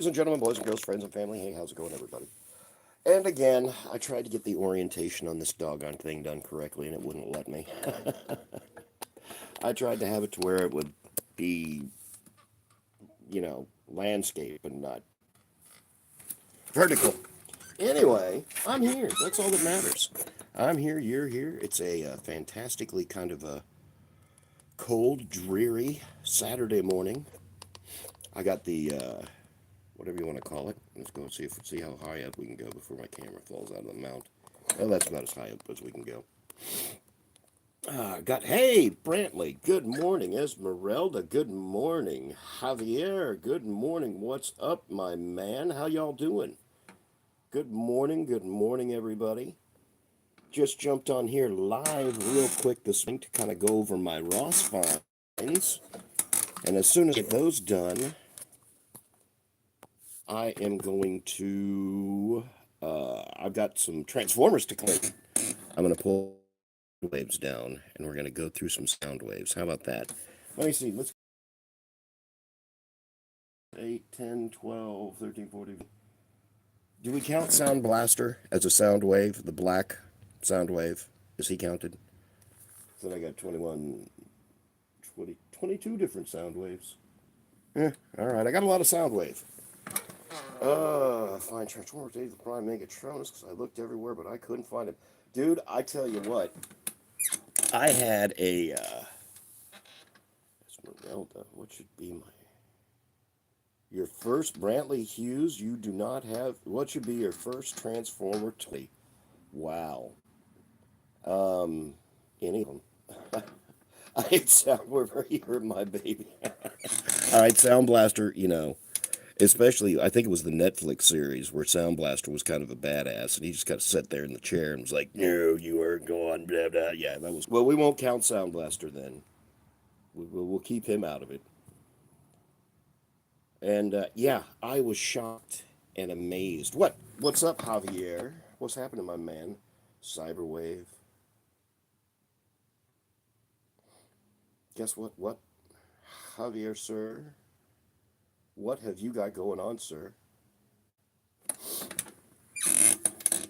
Ladies and gentlemen, boys and girls, friends and family, hey, how's it going, everybody? And again, I tried to get the orientation on this doggone thing done correctly, and it wouldn't let me. I tried to have it to where it would be, landscape and not vertical. Anyway, I'm here. That's all that matters. I'm here, you're here. It's a fantastically kind of a cold, dreary Saturday morning. I got the whatever you want to call it. Let's go see how high up we can go before my camera falls out of the mount. Well, that's about as high up as we can go. Hey, Brantley, good morning. Esmeralda, good morning. Javier, good morning. What's up, my man? How y'all doing? Good morning, everybody. Just jumped on here live real quick this morning to kind of go over my Ross finds. And as soon as I get those done, I am going to, I've got some transformers to clean. I'm going to pull waves down, and we're going to go through some sound waves. How about that? Let me see. Let's 8, 10, 12, 13, 14. Do we count Sound Blaster as a sound wave? The black sound wave? Is he counted? Then I got 21, 20, 22 different sound waves. All right. I got a lot of sound wave. Find Transformers Dave the Prime Megatronus because I looked everywhere, but I couldn't find him. Dude, I tell you what. I had a, Esmeralda, what should be my, your first Brantley Hughes, you do not have, what should be your first Transformer toy? Wow. Any of them. I hate Sound, wherever you hurt my baby. All right, Sound Blaster, especially, I think it was the Netflix series where Sound Blaster was kind of a badass, and he just kind of sat there in the chair and was like, "No, you are gone." Blah blah. Yeah, that was. Well, we won't count Sound Blaster then. We'll keep him out of it. And yeah, I was shocked and amazed. What's up, Javier? What's happening, my man? Cyberwave. Guess what? What, Javier, sir? What have you got going on, sir?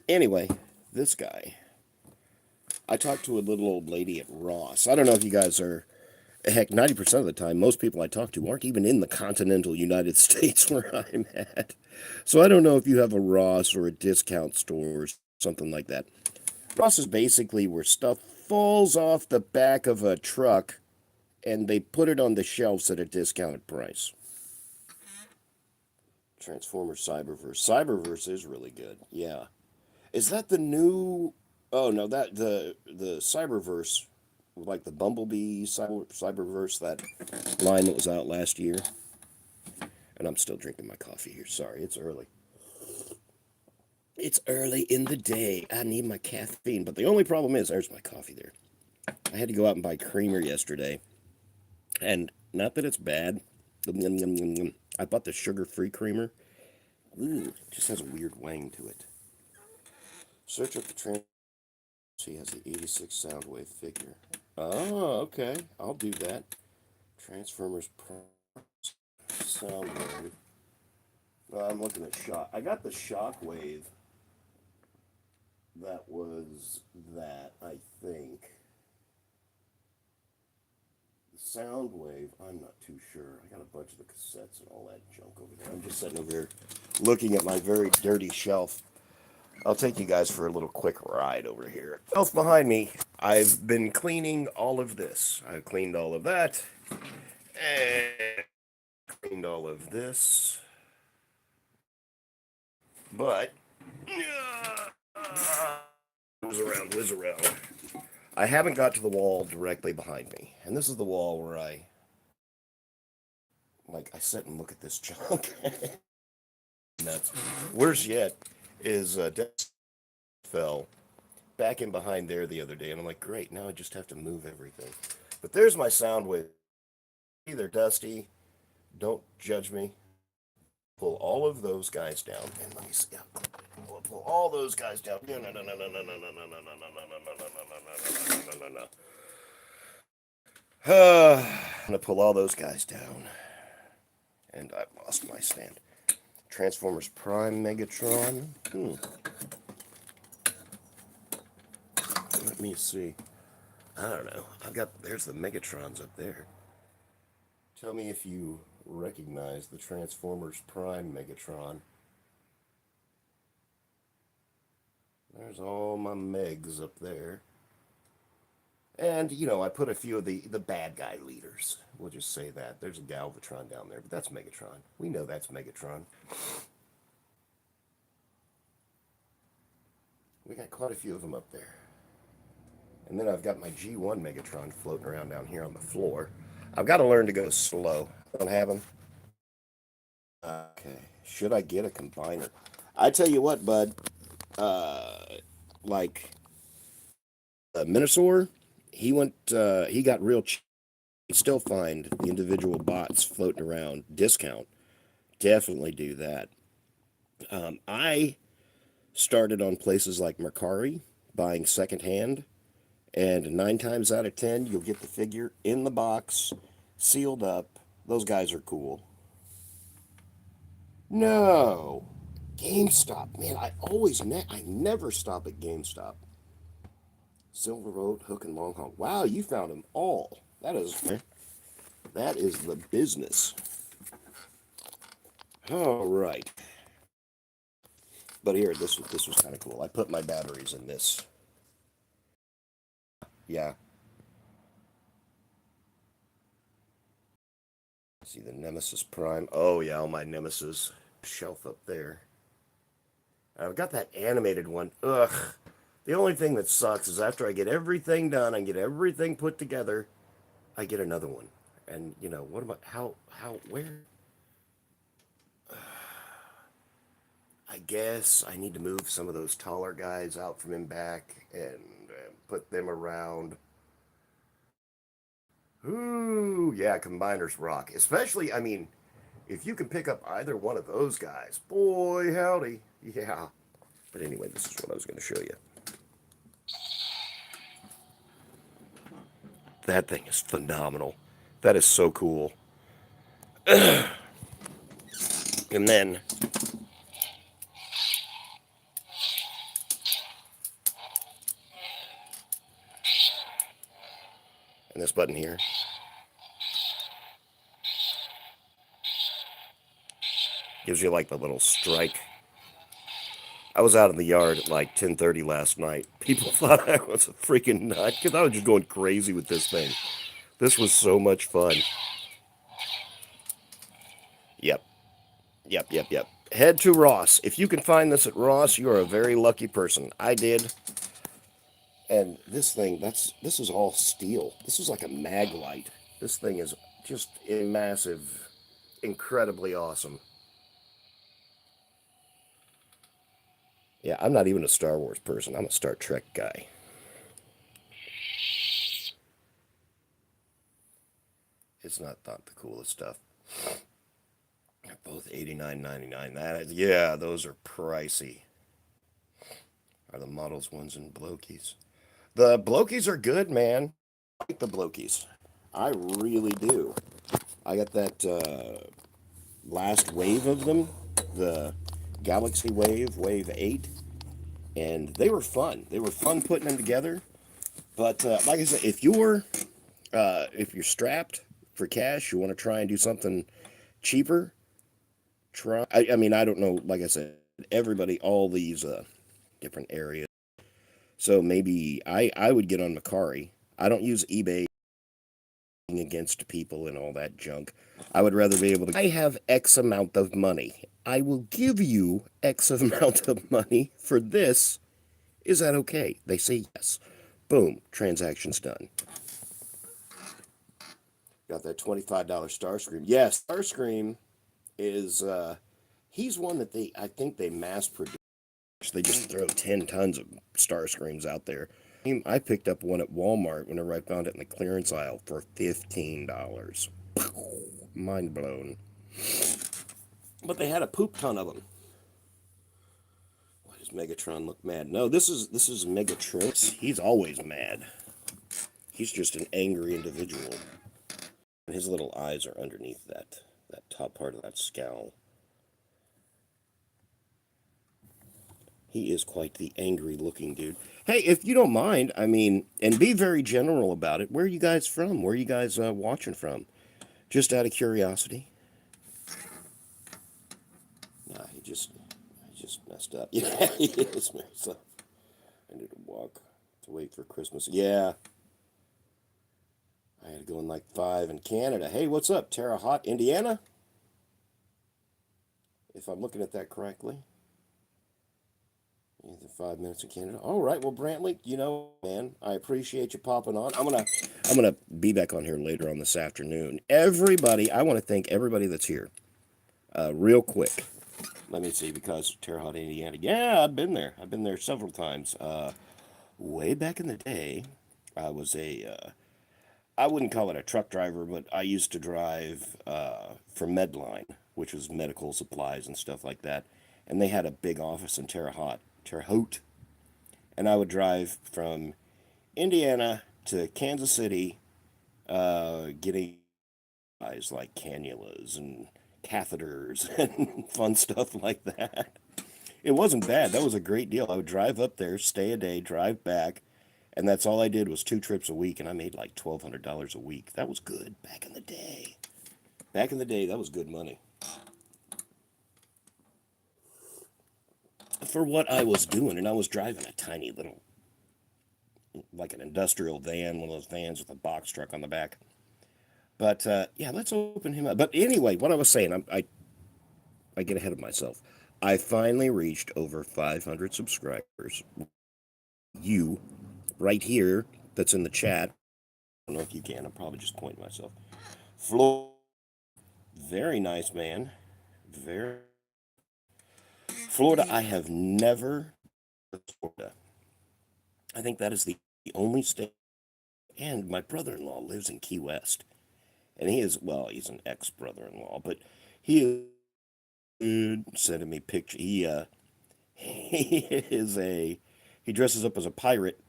Anyway, this guy. I talked to a little old lady at Ross. I don't know if you guys are. Heck, 90% of the time, most people I talk to aren't even in the continental United States where I'm at. So I don't know if you have a Ross or a discount store or something like that. Ross is basically where stuff falls off the back of a truck and they put it on the shelves at a discounted price. Transformer Cyberverse. Cyberverse is really good. Yeah. Is that the new? Oh no, that the Cyberverse, like the Bumblebee Cyberverse, that line that was out last year. And I'm still drinking my coffee here. Sorry, it's early. It's early in the day. I need my caffeine. But the only problem is, there's my coffee there. I had to go out and buy creamer yesterday. And not that it's bad. I bought the sugar-free creamer. Ooh, it just has a weird wang to it. Search up the trans. He has the 86 Soundwave figure. Oh, okay. I'll do that. Transformers Soundwave. I'm looking at Shock. I got the Shockwave. That was that, I think. The Soundwave, I'm not too sure. I got a bunch of the cassettes and all that junk over there. I'm just sitting over here looking at my very dirty shelf. I'll take you guys for a little quick ride over here. Shelf behind me, I've been cleaning all of this. I've cleaned all of that. And cleaned all of this. But whiz around. I haven't got to the wall directly behind me. And this is the wall where I sit and look at this junk. Nuts. Worse yet is fell back in behind there the other day, and I'm like, great, now I just have to move everything. But there's my sound wave. They're dusty. Don't judge me. Pull all of those guys down, and let me see. We'll pull all those guys down. No, no, no, no, no, no, no, no, no, no, no, no, no, no, no, no. I'm gonna pull all those guys down, and I've lost my stand. Transformers Prime Megatron. Let me see. I don't know. There's the Megatrons up there. Tell me if you recognize the Transformers Prime Megatron. There's all my Megs up there. And, you know, I put a few of the bad guy leaders. We'll just say that. There's a Galvatron down there, but that's Megatron. We know that's Megatron. We got quite a few of them up there. And then I've got my G1 Megatron floating around down here on the floor. I've got to learn to go slow. I don't have them. Okay. Should I get a combiner? I tell you what, bud. Like Minosaur, he got real cheap. You still find the individual bots floating around. Discount. Definitely do that. I started on places like Mercari, buying secondhand, and 9 times out of 10, you'll get the figure in the box, sealed up. Those guys are cool. No. GameStop. Man, I never stop at GameStop. Silver Road, Hook and Long Haul. Wow, you found them all. That is the business. All right. But here, this was kind of cool. I put my batteries in this. Yeah. See the Nemesis Prime. Oh, yeah, all my Nemesis shelf up there. I've got that animated one. Ugh. The only thing that sucks is after I get everything done and get everything put together, I get another one. And, you know, what am I, where? I guess I need to move some of those taller guys out from in back and put them around. Ooh, yeah, combiners rock. Especially, I mean, if you can pick up either one of those guys, boy, howdy. Yeah. But anyway, this is what I was going to show you. That thing is phenomenal. That is so cool. And then and this button here gives you like the little strike. I was out in the yard at like 10:30 last night. People thought I was a freaking nut because I was just going crazy with this thing. This was so much fun. Yep. Yep. Head to Ross. If you can find this at Ross, you are a very lucky person. I did. And this thing, this is all steel. This is like a mag light. This thing is just a massive, incredibly awesome. Yeah, I'm not even a Star Wars person. I'm a Star Trek guy. It's not the coolest stuff. They're both $89.99. Yeah, those are pricey. Are the models ones and Blokies? The Blokies are good, man. I like the Blokies. I really do. I got that last wave of them, the Galaxy Wave 8, and they were fun. They were fun putting them together. But like I said, if you're strapped for cash, you want to try and do something cheaper, try. I mean, I don't know. Like I said, everybody, all these different areas. So maybe I would get on Mercari. I don't use eBay against people and all that junk. I would rather be able to. I have X amount of money. I will give you X amount of money for this. Is that okay? They say yes. Boom. Transaction's done. Got that $25 Starscream. Yes, Starscream is he's one that I think they mass produce. They just throw 10 tons of Starscreams out there. I picked up one at Walmart whenever I found it in the clearance aisle for $15. Mind blown. But they had a poop ton of them. Why does Megatron look mad? No, this is Megatronus. He's always mad. He's just an angry individual. And his little eyes are underneath that top part of that scowl. He is quite the angry-looking dude. Hey, if you don't mind, I mean, and be very general about it, where are you guys from? Where are you guys watching from? Just out of curiosity. Nah, he just messed up. Yeah, he is messed up. I need to walk to wait for Christmas. Yeah, I had to go in like 5 in Canada. Hey, what's up, Terre Haute, Indiana? If I'm looking at that correctly. Either 5 minutes in Canada. All right, well, Brantley, you know, man, I appreciate you popping on. I'm gonna be back on here later on this afternoon. Everybody, I want to thank everybody that's here. Real quick, let me see, because Terre Haute, Indiana. Yeah, I've been there. I've been there several times. Way back in the day, I was I wouldn't call it a truck driver, but I used to drive for Medline, which was medical supplies and stuff like that. And they had a big office in Terre Haute. And I would drive from Indiana to Kansas City, getting supplies like cannulas and catheters and fun stuff like that. It wasn't bad. That was a great deal. I would drive up there, stay a day, drive back, and that's all I did was 2 trips a week, and I made like $1,200 a week. That was good back in the day. Back in the day, that was good money. For what I was doing, and I was driving a tiny little, like an industrial van, one of those vans with a box truck on the back. But yeah, let's open him up. But anyway, what I was saying, I get ahead of myself. I finally reached over 500 subscribers. You, right here, that's in the chat. I don't know if you can. I'm probably just pointing myself. Flo, very nice man. Very Florida. I have never Florida. I think that is the only state. And my brother-in-law lives in Key West, and he is, well, he's an ex-brother-in-law, but he is sending me pictures. He is he dresses up as a pirate,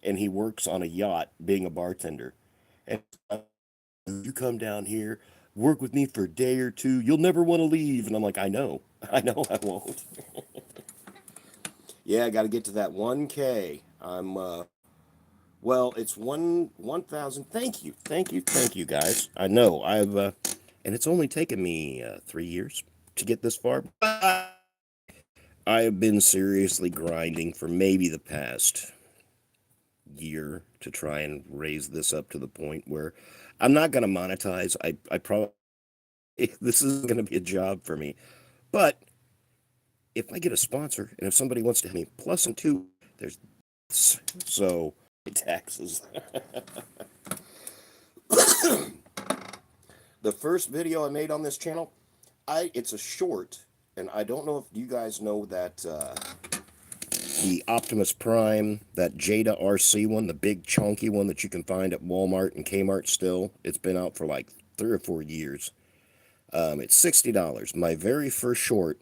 and he works on a yacht being a bartender. And you come down here, work with me for a day or two, you'll never want to leave. And I'm like, I know, I won't. Yeah, I got to get to that 1K. I'm well, it's 1,000. Thank you, guys. I know and it's only taken me 3 years to get this far. I have been seriously grinding for maybe the past year to try and raise this up to the point where I'm not going to monetize. I probably, this is going to be a job for me. But if I get a sponsor and if somebody wants to help me, plus and two, there's so taxes. The first video I made on this channel, it's a short, and I don't know if you guys know that the Optimus Prime, that Jada RC one, the big chunky one that you can find at Walmart and Kmart still. It's been out for like 3 or 4 years. It's $60. My very first short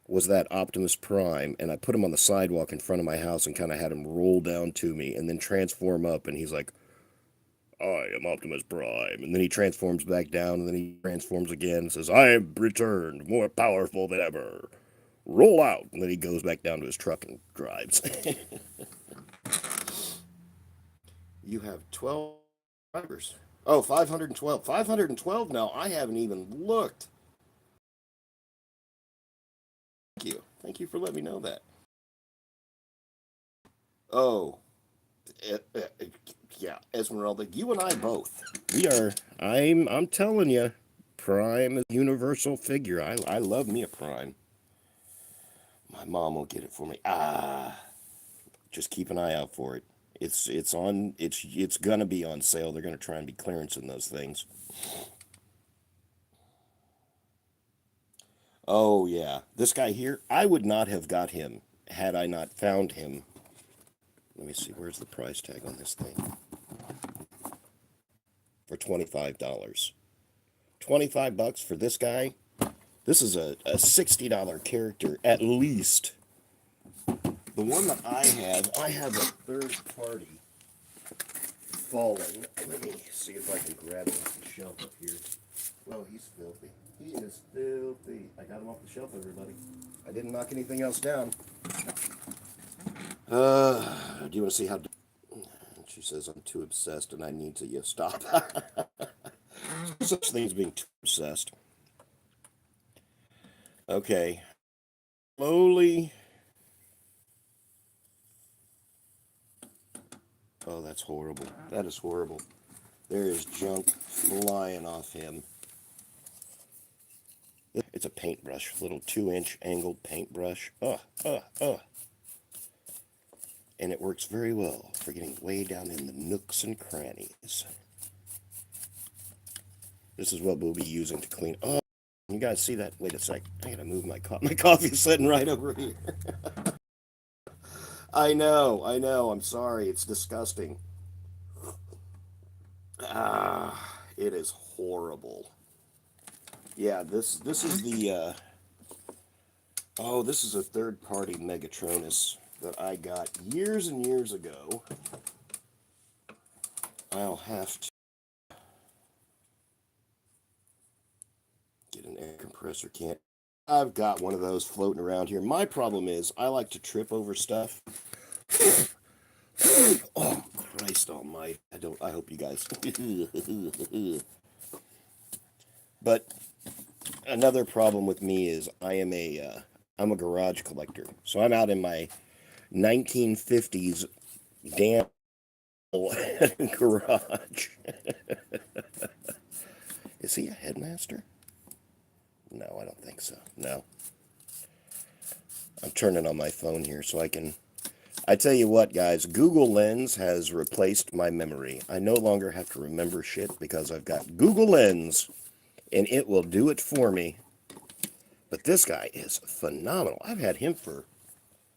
was that Optimus Prime, and I put him on the sidewalk in front of my house and kind of had him roll down to me and then transform up, and he's like, I am Optimus Prime. And then he transforms back down, and then he transforms again and says, I have returned, more powerful than ever. Roll out. And then he goes back down to his truck and drives. You have 12 subscribers. Oh, 512. 512 now. I haven't even looked. Thank you. Thank you for letting me know that. Oh, yeah, Esmeralda, you and I both. We are. I'm telling you, Prime is a universal figure. I love me a Prime. My mom will get it for me. Just keep an eye out for it. It's gonna be on sale. They're gonna try and be clearancing those things. Oh yeah, this guy here, I would not have got him had I not found him. Let me see, where's the price tag on this thing? For $25. $25 for this guy. This is a $60 character at least. The one that I have a third party Fallen. Let me see if I can grab it off the shelf up here. Oh, he's filthy. He is filthy. I got him off the shelf, everybody. I didn't knock anything else down. Do you want to see how... She says I'm too obsessed and I need to stop. Such things being too obsessed. Okay. Slowly. Oh, that's horrible. That is horrible. There is junk flying off him. It's a paintbrush, little 2-inch angled paintbrush. And it works very well for getting way down in the nooks and crannies. This is what we'll be using to clean. Oh, you guys see that? Wait a sec. I gotta move my coffee. My coffee's sitting right over here. I know. I'm sorry. It's disgusting. It is horrible. Yeah, this is the this is a third-party Megatronus that I got years and years ago. I'll have to get an air compressor can. I've got one of those floating around here. My problem is I like to trip over stuff. Oh, Christ almighty. I hope you guys. But another problem with me is I'm a garage collector. So I'm out in my 1950s damn garage. Is he a headmaster? No, I don't think so. No. I'm turning on my phone here so I can... I tell you what, guys, Google Lens has replaced my memory. I no longer have to remember shit because I've got Google Lens, and it will do it for me. But this guy is phenomenal. I've had him for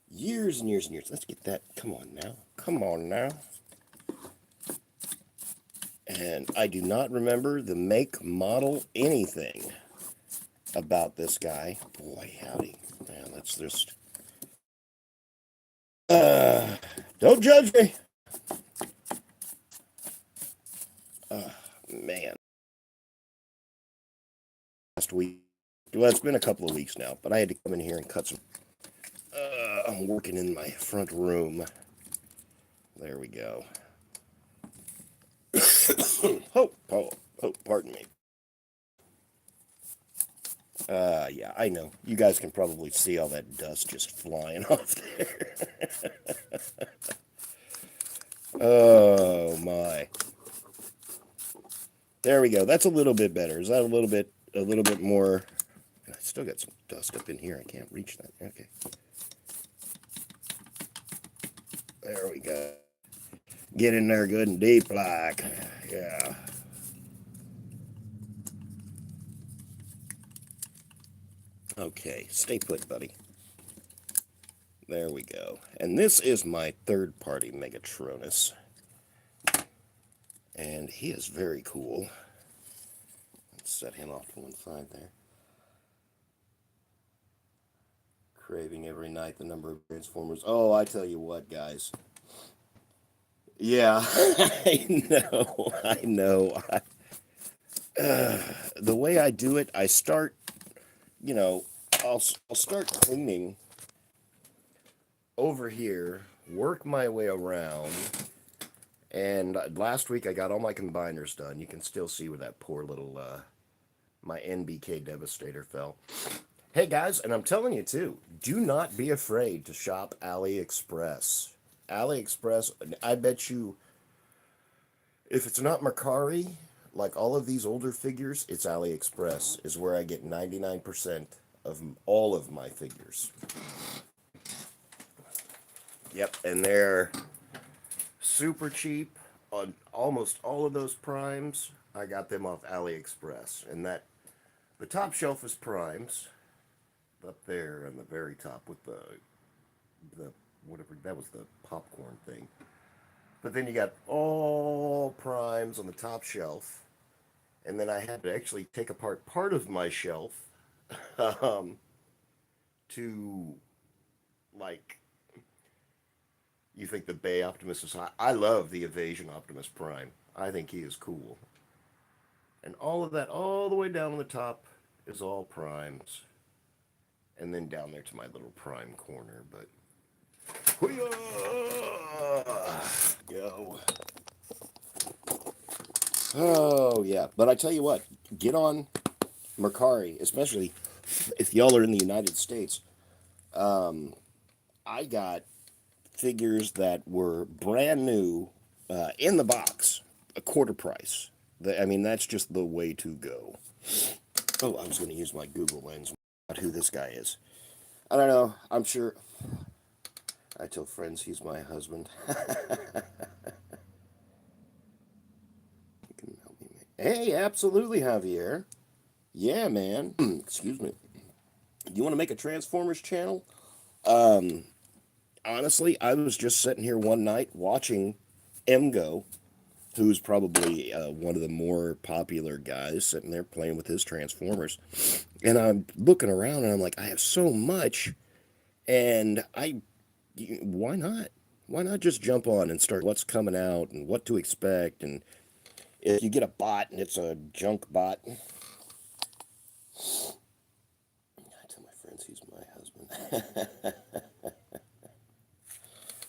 years and years and years. Let's get that. Come on now. Come on now. And I do not remember the make, model, anything about this guy. Boy, howdy. Man, let's just... don't judge me. Man. Last week. Well, it's been a couple of weeks now, but I had to come in here and cut some... I'm working in my front room. There we go. Oh, pardon me. Yeah, I know. You guys can probably see all that dust just flying off there. Oh, my. There we go. That's a little bit better. Is that a little bit more... I still got some dust up in here. I can't reach that. Okay. There we go. Get in there good and deep like. Yeah. Okay, stay put, buddy. There we go. And this is my third-party Megatronus. And he is very cool. Let's set him off to one side there. Craving every night the number of Transformers. Oh, I tell you what, guys. Yeah, I know. The way I do it, I start, I'll start cleaning over here, work my way around, and last week I got all my combiners done. You can still see where that poor little, my NBK Devastator fell. Hey guys, and I'm telling you too, do not be afraid to shop AliExpress. AliExpress, I bet you, if it's not Mercari, like all of these older figures, it's AliExpress, is where I get 99% of all of my figures. Yep, and they're super cheap on almost all of those primes. I got them off AliExpress, and the top shelf is primes, up there on the very top with the whatever, that was the popcorn thing. But then you got all primes on the top shelf, and then I had to actually take apart part of my shelf to, like, you think the Bay Optimus is hot. I love the Evasion Optimus Prime. I think he is cool. And all of that, all the way down on the top, is all primes. And then down there to my little prime corner, but go. Oh yeah, but I tell you what, get on Mercari, especially if y'all are in the United States. I got figures that were brand new in the box, a quarter price. I mean, that's just the way to go. Oh, I was going to use my Google Lens. About who this guy is. I don't know. I'm sure. I tell friends he's my husband. You can help me. Hey, absolutely, Javier. Yeah, man. Excuse me. You want to make a Transformers channel? Honestly, I was just sitting here one night watching MGO, who's probably one of the more popular guys, sitting there playing with his Transformers. And I'm looking around and I'm like, I have so much. And why not? Why not just jump on and start what's coming out and what to expect? And if you get a bot and it's a junk bot, I tell my friends he's my husband.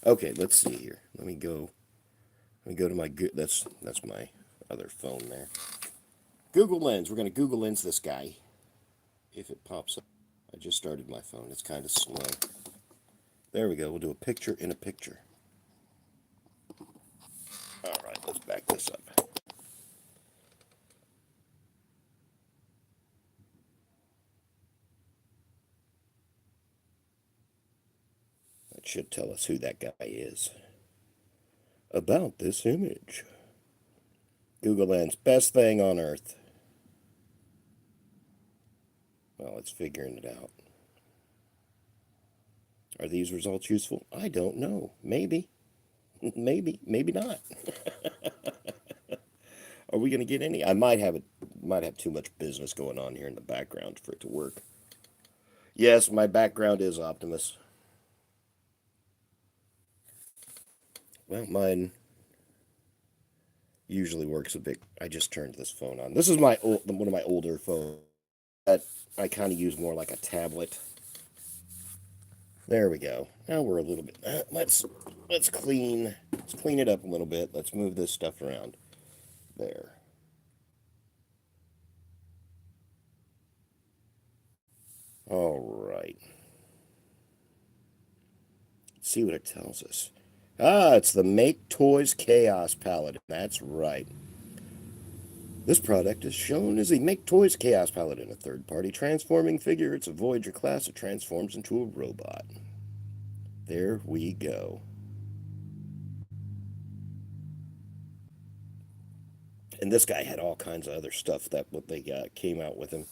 Okay, let's see here. Let me go to my that's my other phone there. Google Lens. We're going to Google Lens this guy. If it pops up. I just started my phone. It's kind of slow. There we go. We'll do a picture in a picture. All right, let's back this up. That should tell us who that guy is. About this image. Google Lens, best thing on earth. Well, it's figuring it out. Are these results useful? I don't know. Maybe. Maybe. Maybe not. Are we going to get any? I might have too much business going on here in the background for it to work. Yes, my background is Optimus. Well, mine usually works a bit. I just turned this phone on. This is one of my older phones that I kind of use more like a tablet. There we go. Now we're a little bit. Let's clean it up a little bit. Let's move this stuff around. There. All right. Let's see what it tells us. Ah, it's the Make Toys Chaos Palette. That's right. This product is shown as a Make Toys Chaos Palette in a third-party transforming figure. It's a Voyager class that transforms into a robot. There we go. And this guy had all kinds of other stuff that what they came out with him.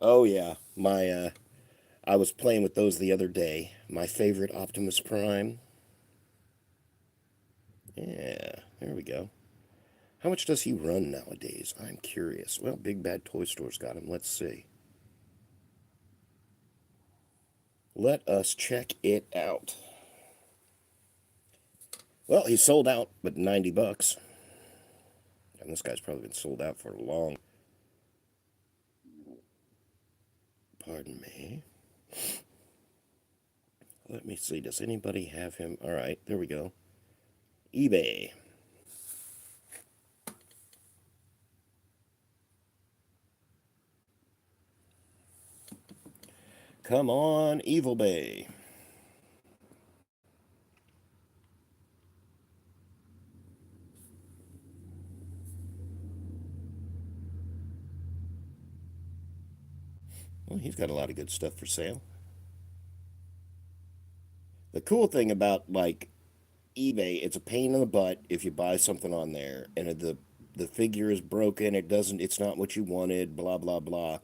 Oh yeah, I was playing with those the other day. My favorite Optimus Prime. Yeah, there we go. How much does he run nowadays? I'm curious. Well, Big Bad Toy Store's got him. Let's see. Let us check it out. Well, he's sold out, but 90 bucks. And this guy's probably been sold out for long. Pardon me. Let me see. Does anybody have him? All right, there we go. eBay. Come on, Evil Bay. Well, he's got a lot of good stuff for sale. The cool thing about like eBay, it's a pain in the butt if you buy something on there and the figure is broken, it's not what you wanted, blah blah blah.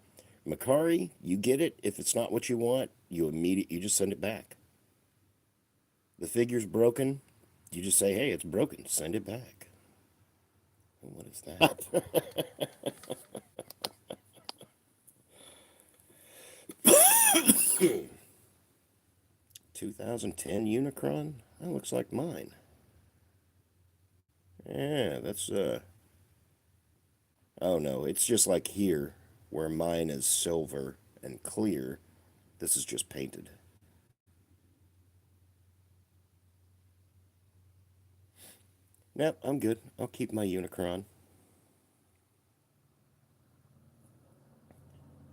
Mercari, you get it. If it's not what you want, you just send it back. The figure's broken, you just say, hey, it's broken, send it back. What is that? 2010 Unicron? That looks like mine. Yeah, that's Oh no, it's just like here, where mine is silver and clear. This is just painted. Nope, I'm good. I'll keep my Unicron.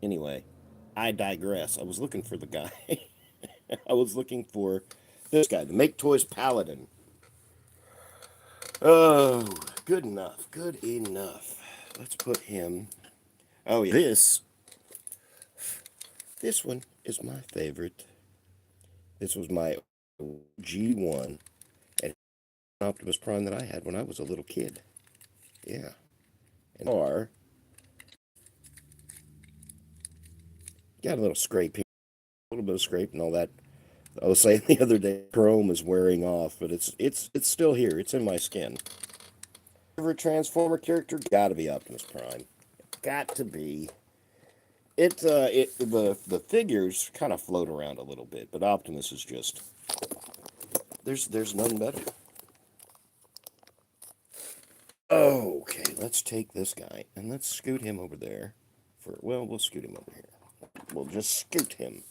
Anyway, I digress. I was looking for the guy. I was looking for this guy, the Make Toys Paladin. Oh, good enough. Good enough. Let's put him. Oh, yeah. This one is my favorite. This was my G1 and Optimus Prime that I had when I was a little kid. Yeah. And got a little scrape here, a little bit of scrape and all that. I was saying the other day, chrome is wearing off, but it's still here. It's in my skin. Favorite Transformer character? Gotta be Optimus Prime. Got to be. The figures kind of float around a little bit, but Optimus is just there's none better. Okay, let's take this guy and let's scoot him over there. We'll scoot him over here. We'll just scoot him.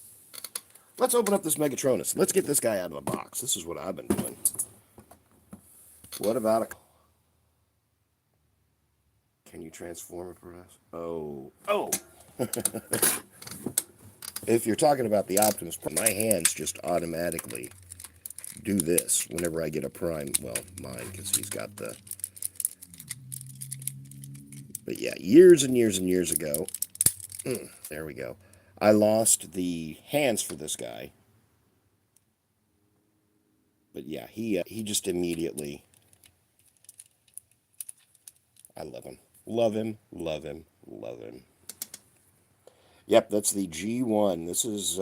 Let's open up this Megatronus. Let's get this guy out of the box. This is what I've been doing. What about a... Can you transform it for us? Oh. If you're talking about the Optimus Prime, my hands just automatically do this whenever I get a Prime. Well, mine, because he's got the... But yeah, years and years and years ago, there we go. I lost the hands for this guy. But yeah, he just immediately... I love him. Love him, love him, love him. Yep, that's the G1. This is,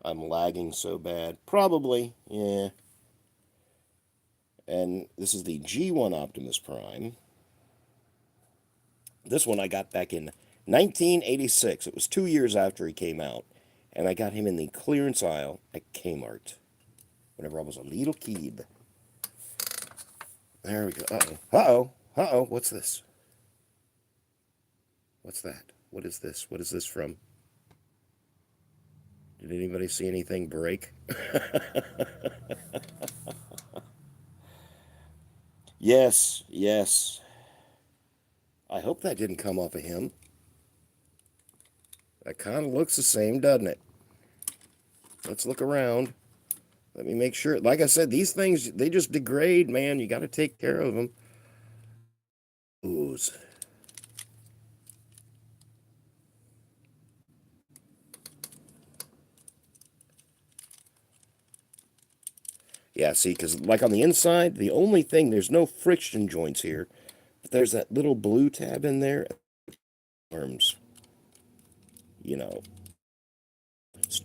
I'm lagging so bad. Probably, yeah. And this is the G1 Optimus Prime. This one I got back in 1986. It was 2 years after he came out. And I got him in the clearance aisle at Kmart. Whenever I was a little kid. There we go. Uh-oh. Uh-oh. Uh-oh. What's this? What's that? What is this? What is this from? Did anybody see anything break? Yes, yes. I hope that didn't come off of him. That kind of looks the same, doesn't it? Let's look around. Let me make sure. Like I said, these things, they just degrade, man. You got to take care of them. Ooze. Yeah, see, because like on the inside, the only thing, there's no friction joints here. But there's that little blue tab in there. Arms, you know,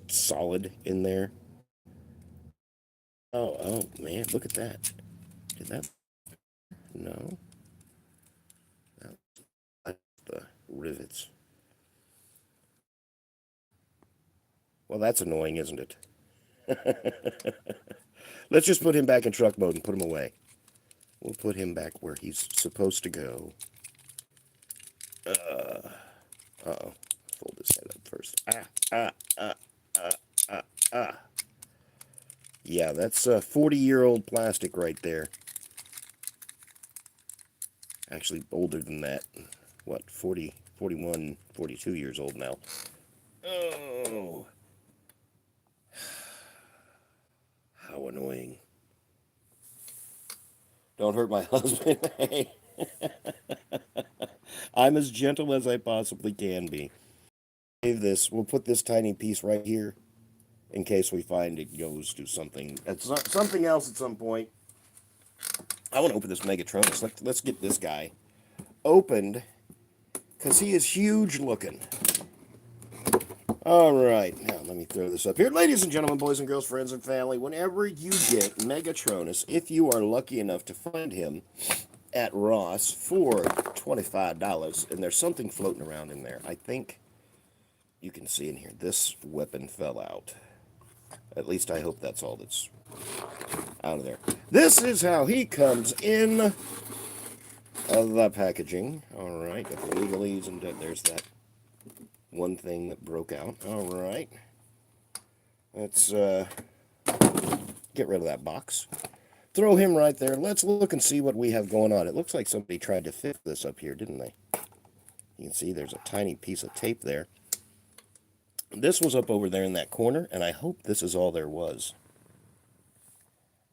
solid in there. Oh, man, look at that. Did that? No. That's the rivets. Well, that's annoying, isn't it? Let's just put him back in truck mode and put him away. We'll put him back where he's supposed to go. Uh-oh. Fold his head up first. Yeah, that's a 40-year-old plastic right there. Actually, older than that. What, 40, 41, 42 years old now. Oh. How annoying. Don't hurt my husband. I'm as gentle as I possibly can be. Save this. We'll put this tiny piece right here in case we find it goes to something else at some point. I want to open this Megatronus. Let's get this guy opened because he is huge looking. All right, now let me throw this up here. Ladies and gentlemen, boys and girls, friends and family, whenever you get Megatronus, if you are lucky enough to find him at Ross for $25, and there's something floating around in there. I think you can see in here, this weapon fell out. At least I hope that's all that's out of there. This is how he comes in The packaging. Alright, got the legalese, and there's that one thing that broke out. Alright. Let's get rid of that box. Throw him right there. Let's look and see what we have going on. It looks like somebody tried to fit this up here, didn't they? You can see there's a tiny piece of tape there. This was up over there in that corner, and I hope this is all there was.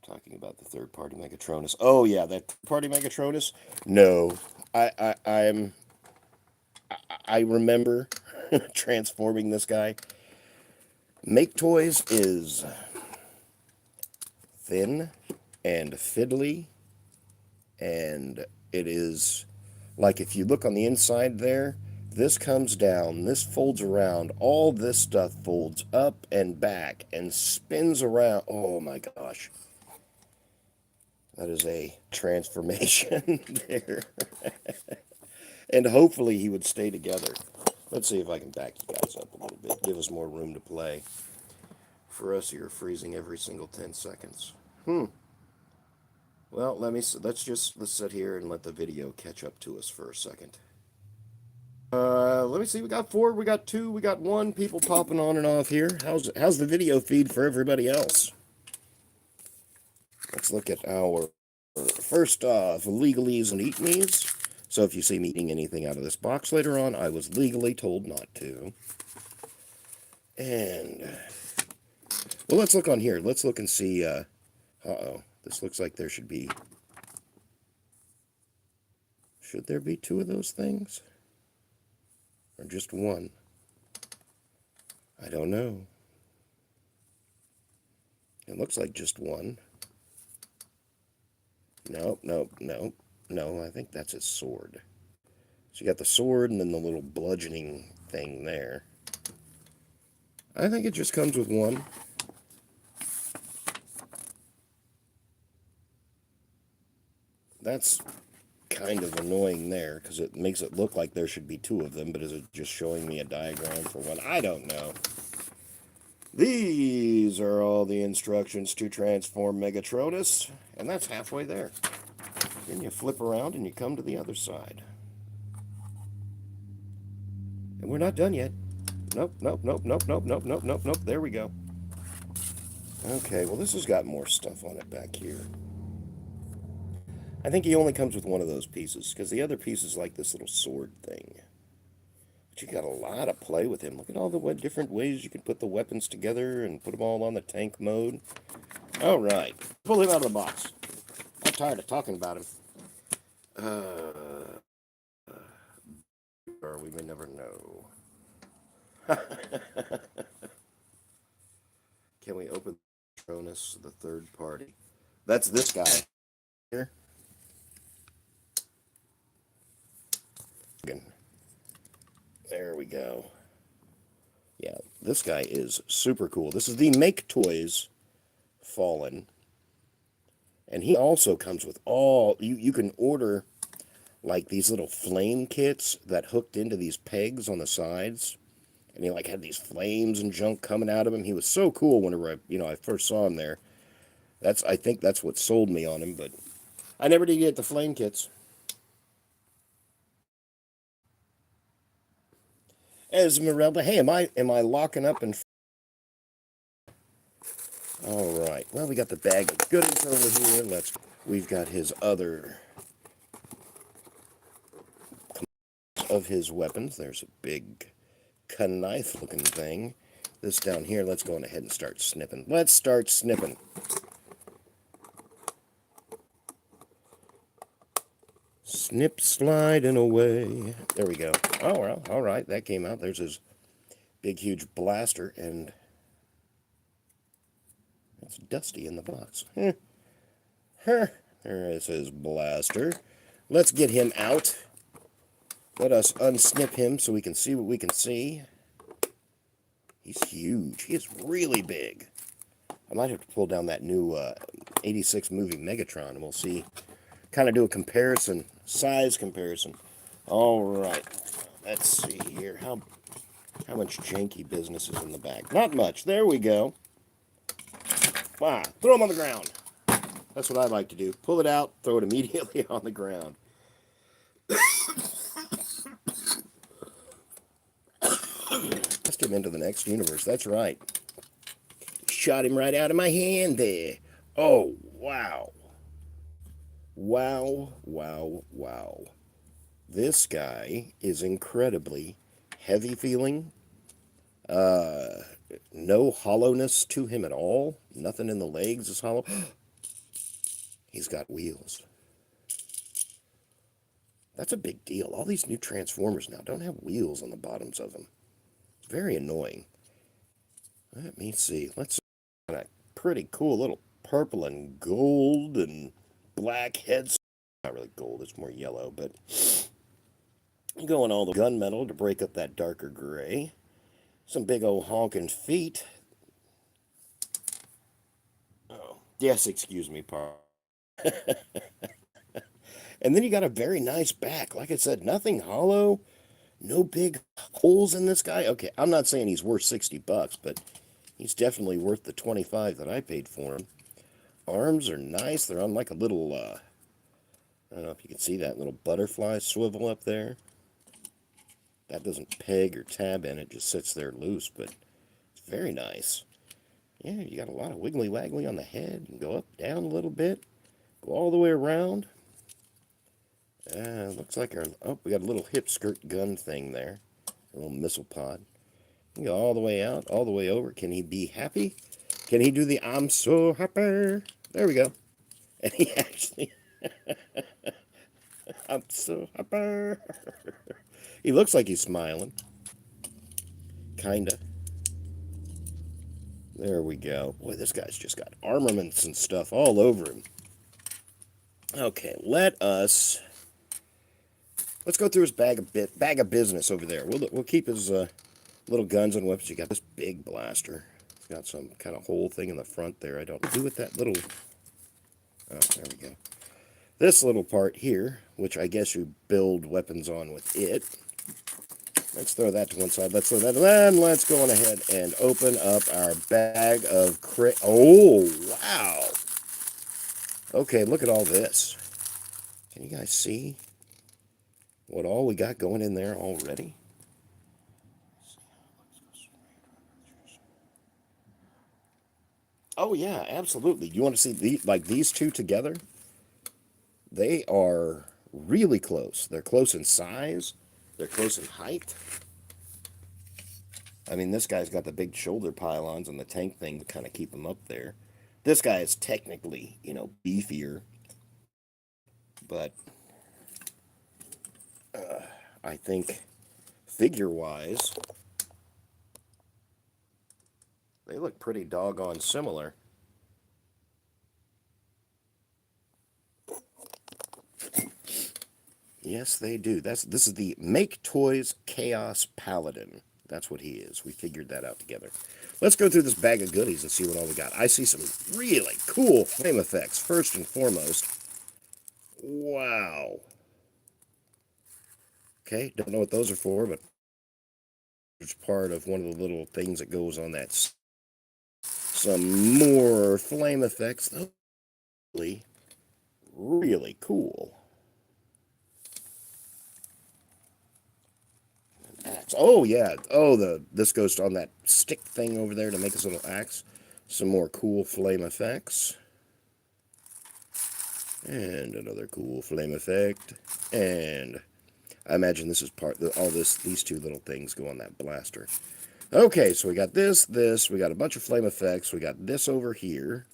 Talking about the third-party Megatronus. Oh, yeah, that third-party Megatronus? No. I remember transforming this guy. Make Toys is thin and fiddly, and it is like if you look on the inside there, this comes down, this folds around, all this stuff folds up and back and spins around. Oh my gosh. That is a transformation there. And hopefully he would stay together. Let's see if I can back you guys up a little bit. Give us more room to play. For us, you're freezing every single 10 seconds. Well, let's sit here and let the video catch up to us for a second. Let me see. We got 4, we got 2, we got 1 people popping on and off here. How's the video feed for everybody else? Let's look at our first off legalese and eat-me's. So if you see me eating anything out of this box later on, I was legally told not to. And well, let's look on here. Let's look and see. Uh-oh. This looks like there should be. Should there be 2 of those things? Or just 1? I don't know. It looks like just 1. Nope, nope, nope. No, I think that's his sword. So you got the sword and then the little bludgeoning thing there. I think it just comes with 1. That's kind of annoying there, because it makes it look like there should be 2 of them, but is it just showing me a diagram for 1? I don't know. These are all the instructions to transform Megatronus, and that's halfway there. Then you flip around and you come to the other side. And we're not done yet. Nope, nope, nope, nope, nope, nope, nope, nope, nope. There we go. Okay, well, this has got more stuff on it back here. I think he only comes with 1 of those pieces, because the other piece is like this little sword thing. But you got a lot of play with him. Look at all the different ways you can put the weapons together and put them all on the tank mode. All right, pull him out of the box. I'm tired of talking about him. Or we may never know. Can we open Cronus, the third party? That's this guy here. There we go. Yeah, this guy is super cool. This is the Make Toys Fallen. And he also comes with all, you can order like these little flame kits that hooked into these pegs on the sides. And he like had these flames and junk coming out of him. He was so cool whenever I first saw him there. I think that's what sold me on him, but I never did get the flame kits. Esmeralda, hey, am I locking up and all right. Well, we got the bag of goodies over here. We've got his other of his weapons. There's a big knife looking thing. This down here, let's go on ahead and start snipping. Let's start snipping. Snip, sliding away. There we go. Oh, well, all right. That came out. There's his big, huge blaster, and it's dusty in the box. There is his blaster. Let's get him out. Let us unsnip him so we can see what we can see. He's huge. He is really big. I might have to pull down that new 86 movie Megatron, and we'll see. Kind of do a comparison, size comparison. All right. Let's see here. How much janky business is in the bag? Not much. There we go. Wow. Throw him on the ground. That's what I like to do. Pull it out, throw it immediately on the ground. him into the next universe. That's right. Shot him right out of my hand there. Oh, wow. Wow, wow, wow. This guy is incredibly heavy feeling. No hollowness to him at all. Nothing in the legs is hollow. He's got wheels. That's a big deal. All these new Transformers now don't have wheels on the bottoms of them. It's very annoying. Let me see. Let's see. A pretty cool little purple and gold and black heads. Not really gold, it's more yellow, but going all the gunmetal to break up that darker gray. Some big old honking feet. Oh, yes, excuse me, Par. And then you got a very nice back. Like I said, nothing hollow. No big holes in this guy. Okay, I'm not saying he's worth 60 bucks, but he's definitely worth the 25 that I paid for him. Arms are nice. They're on like a little, I don't know if you can see that little butterfly swivel up there. That doesn't peg or tab in. It just sits there loose, but it's very nice. Yeah, you got a lot of wiggly waggly on the head. You can go up, down a little bit. Go all the way around. Looks like we got a little hip skirt gun thing there. A little missile pod. You go all the way out, all the way over. Can he be happy? Can he do the I'm so happy? There we go. And he actually, I'm so happy. He looks like he's smiling. Kinda. There we go. Boy, this guy's just got armaments and stuff all over him. Okay, let's go through his bag of business over there. We'll keep his little guns and weapons. You got this big blaster. It's got some kind of hole thing in the front there. I don't do with that little. Oh, there we go. This little part here, which I guess you build weapons on with it. Let's throw that to one side. Let's throw that, and let's go on ahead and open up our bag of Oh, wow. Okay, look at all this. Can you guys see what all we got going in there already? Oh, yeah, absolutely. You want to see these two together? They are really close. They're close in size. They're close in height. I mean, this guy's got the big shoulder pylons and the tank thing to kind of keep him up there. This guy is technically, beefier. But I think figure-wise, they look pretty doggone similar. Yes, they do. This is the Make Toys Chaos Paladin. That's what he is. We figured that out together. Let's go through this bag of goodies and see what all we got. I see some really cool flame effects, first and foremost. Wow. Okay, don't know what those are for, but it's part of one of the little things that goes on that. Some more flame effects. Really, really cool. Axe. Oh, yeah. Oh, this goes on that stick thing over there to make his little axe. Some more cool flame effects. And another cool flame effect. And I imagine this is these two little things go on that blaster. Okay, so we got this, we got a bunch of flame effects, we got this over here,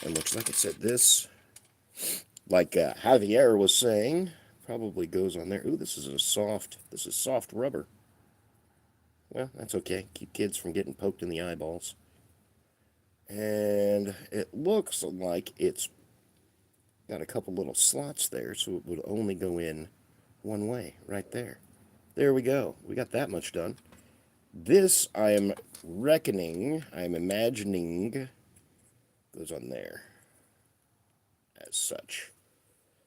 and looks like it said this, like Javier was saying, probably goes on there. Ooh, this is soft rubber. Well, that's okay. Keep kids from getting poked in the eyeballs. And it looks like it's got a couple little slots there, so it would only go in one way, right there. There we go. We got that much done. This, I'm imagining, goes on there, as such.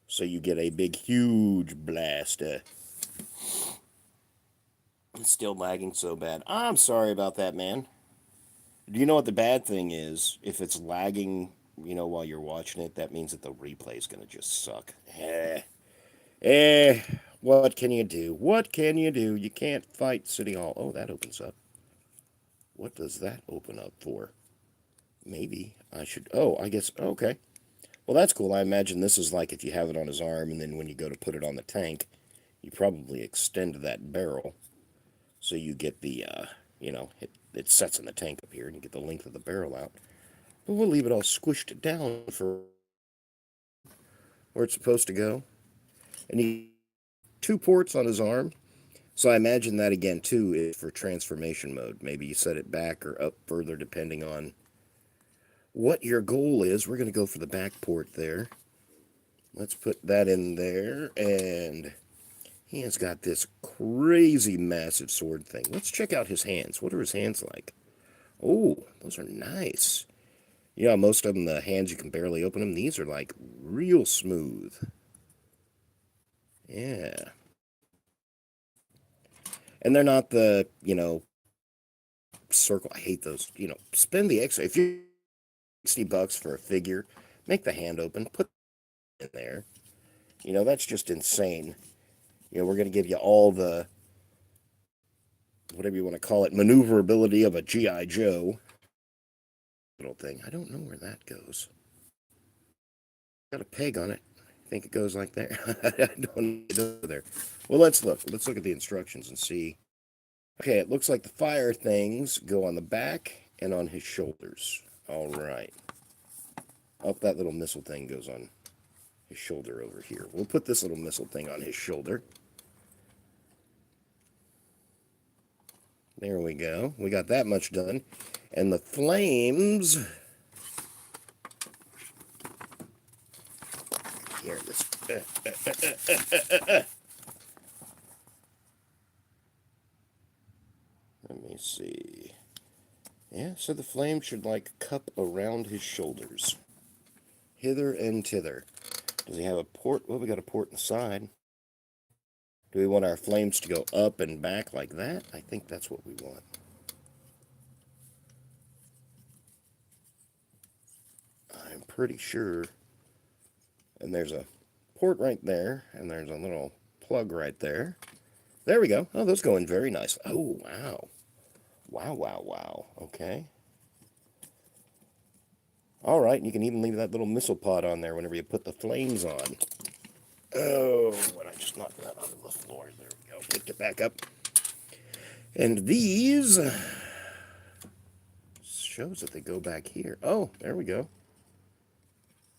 So you get a big, huge blaster. It's still lagging so bad. I'm sorry about that, man. Do you know what the bad thing is? If it's lagging, while you're watching it, that means that the replay is going to just suck. What can you do? What can you do? You can't fight City Hall. Oh, that opens up. What does that open up for? Maybe I should... Oh, I guess... Okay. Well, that's cool. I imagine this is like if you have it on his arm, and then when you go to put it on the tank, you probably extend that barrel so you get the, it sets in the tank up here, and you get the length of the barrel out. But we'll leave it all squished down for where it's supposed to go. And he 2 ports on his arm. So I imagine that again, too, is for transformation mode. Maybe you set it back or up further depending on what your goal is. We're going to go for the back port there. Let's put that in there. And he has got this crazy massive sword thing. Let's check out his hands. What are his hands like? Oh, those are nice. Yeah, most of them, the hands, you can barely open them. These are like real smooth. Yeah. And they're not the, circle. I hate those. Spend the extra. If you're $60 for a figure, make the hand open, put it in there. That's just insane. We're going to give you all the, whatever you want to call it, maneuverability of a G.I. Joe. Little thing. I don't know where that goes. Got a peg on it. I think it goes like there. I don't know there. Well, let's look. Let's look at the instructions and see. Okay, it looks like the fire things go on the back and on his shoulders. All right. Oh, that little missile thing goes on his shoulder over here. We'll put this little missile thing on his shoulder. There we go. We got that much done. And the flames... Here, let's... Let me see. Yeah, so the flame should, cup around his shoulders. Hither and thither. Does he have a port? Well, we got a port in the side. Do we want our flames to go up and back like that? I think that's what we want. I'm pretty sure. And there's a port right there, and there's a little plug right there. There we go. Oh, those go in very nice. Oh, wow. Wow, wow, wow. Okay. All right, and you can even leave that little missile pod on there whenever you put the flames on. Oh, and I just knocked that out of the floor. There we go. Picked it back up. And these shows that they go back here. Oh, there we go.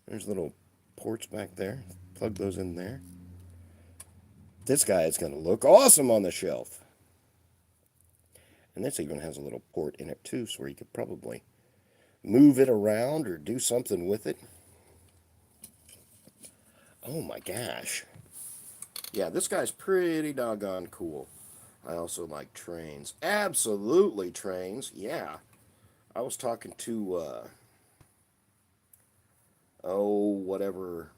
There's little ports back there. Plug those in there. This guy is going to look awesome on the shelf. And this even has a little port in it too, so where you could probably move it around or do something with it. Oh my gosh. Yeah, this guy's pretty doggone cool. I also like trains. Absolutely trains. Yeah. I was talking to, whatever.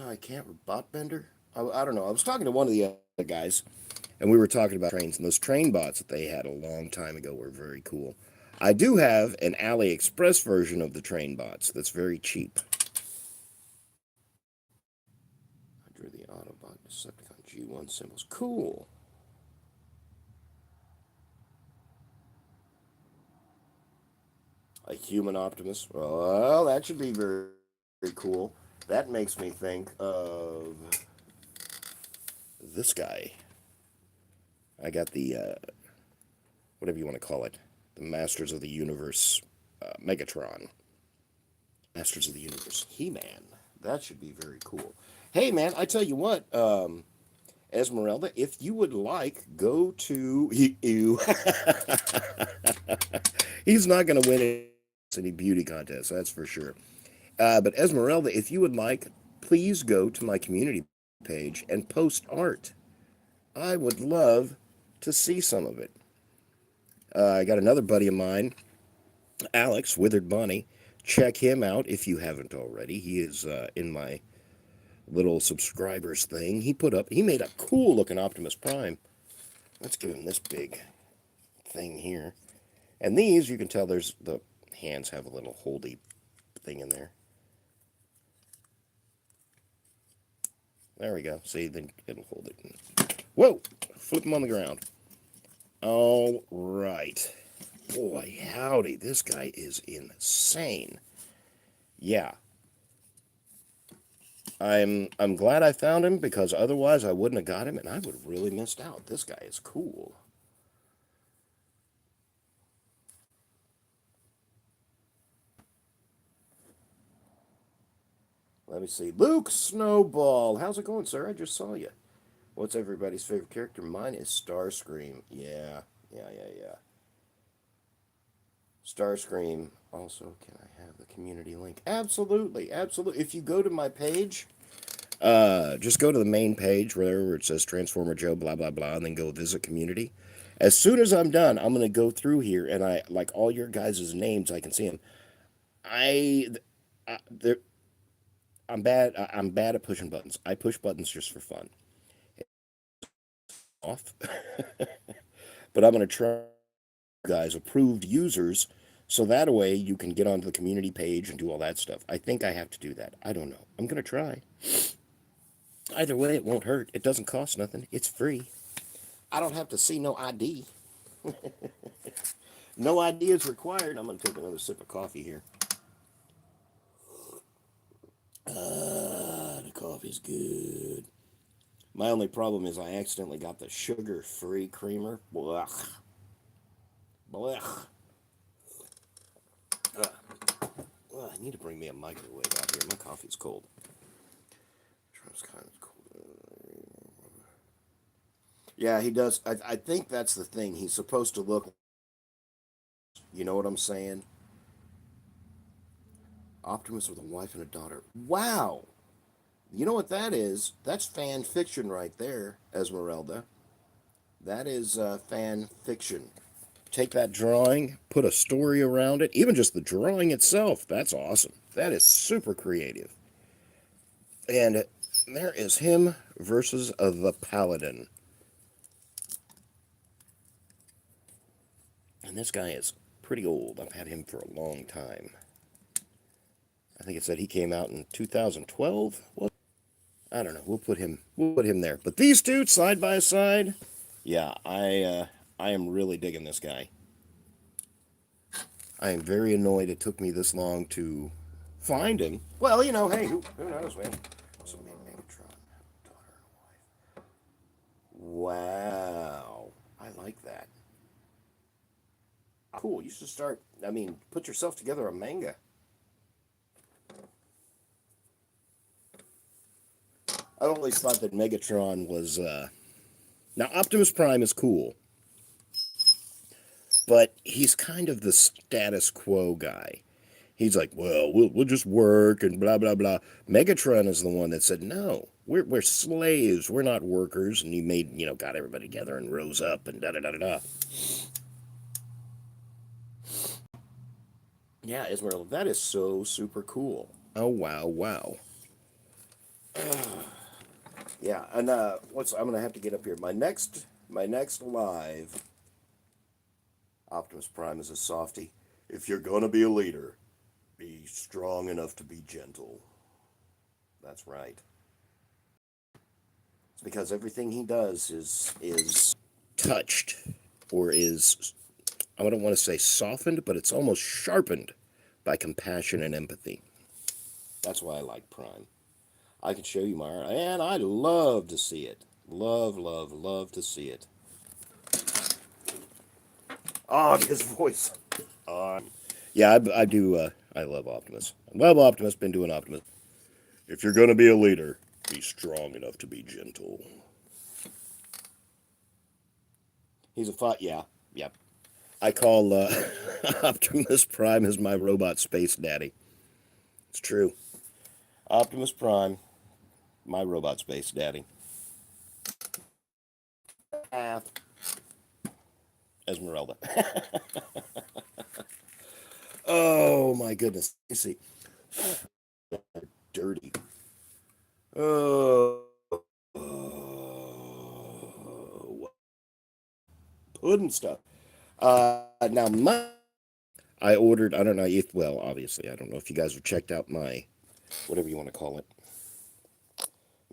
I can't, Botbender? I don't know. I was talking to one of the other guys, and we were talking about trains, and those train bots that they had a long time ago were very cool. I do have an AliExpress version of the train bots that's very cheap. I drew the Autobot Decepticon G1 symbols. Cool. A human Optimus. Well, that should be very, very cool. That makes me think of this guy. I got the, whatever you want to call it, the Masters of the Universe Megatron. Masters of the Universe He-Man. That should be very cool. Hey, man, I tell you what, Esmeralda, if you would like, go to... He's not going to win any beauty contests, that's for sure. But Esmeralda, if you would like, please go to my community page and post art. I would love to see some of it. I got another buddy of mine, Alex, Withered Bonnie. Check him out if you haven't already. He is in my little subscribers thing. He made a cool looking Optimus Prime. Let's give him this big thing here. And these, you can tell there's the hands have a little holdy thing in there. There we go. See, then it'll hold it. Whoop! Whoa! Flip him on the ground. All right. Boy, howdy, this guy is insane. Yeah. I'm glad I found him, because otherwise I wouldn't have got him and I would have really missed out. This guy is cool. Let me see. Luke Snowball. How's it going, sir? I just saw you. What's everybody's favorite character? Mine is Starscream. Yeah. Starscream. Also, can I have the community link? Absolutely. If you go to my page, just go to the main page where it says Transformer Joe, blah, blah, blah, and then go visit community. As soon as I'm done, I'm going to go through here, and I like all your guys' names. I can see them. They're, I'm bad. I'm bad at pushing buttons. I push buttons just for fun. Off, but I'm going to try guys approved users, so that way you can get onto the community page and do all that stuff. I think I have to do that. I don't know. I'm going to try. Either way, it won't hurt. It doesn't cost nothing. It's free. I don't have to see no ID. No ID is required. I'm going to take another sip of coffee here. The coffee's good. My only problem is I accidentally got the sugar-free creamer. Blech. Blech. Well, I need to bring me a microwave out here. My coffee's cold. Trump's kind of cold. Yeah, he does. I think that's the thing. He's supposed to look... You know what I'm saying? Optimus with a wife and a daughter. Wow! You know what that is? That's fan fiction right there, Esmeralda. That is fan fiction. Take that drawing, put a story around it, even just the drawing itself. That's awesome. That is super creative. And there is him versus the Paladin. And this guy is pretty old. I've had him for a long time. I think it said he came out in 2012. Well, I don't know. We'll put him there. But these two side by side, yeah, I am really digging this guy. I am very annoyed it took me this long to find him. Well, you know, hey, who knows, man? So Megatron, daughter and wife. Wow, I like that. Cool. You should start. I mean, put yourself together a manga. I always thought that Megatron was. Now, Optimus Prime is cool, but he's kind of the status quo guy. He's like, well, we'll just work and blah, blah, blah. Megatron is the one that said, no, we're slaves. We're not workers. And he made, got everybody together and rose up and da-da-da-da-da. Yeah, Esmeralda, that is so super cool. Oh, wow, wow. Yeah, and I'm going to have to get up here. My next live Optimus Prime is a softie. If you're going to be a leader, be strong enough to be gentle. That's right. It's because everything he does is touched, or is, I don't want to say softened, but it's almost sharpened by compassion and empathy. That's why I like Prime. I can show you my art, and I love to see it. Love, love, love to see it. Oh, his voice. Yeah, I do. I love Optimus. I love Optimus. Been doing Optimus. If you're going to be a leader, be strong enough to be gentle. He's a fight. Yeah, yep. I call Optimus Prime as my robot space daddy. It's true. Optimus Prime, my robot space daddy. Esmeralda. Oh my goodness. You see. Dirty. Oh. Pudding stuff. Now, I ordered, I don't know if, well, obviously, I don't know if you guys have checked out my, whatever you want to call it.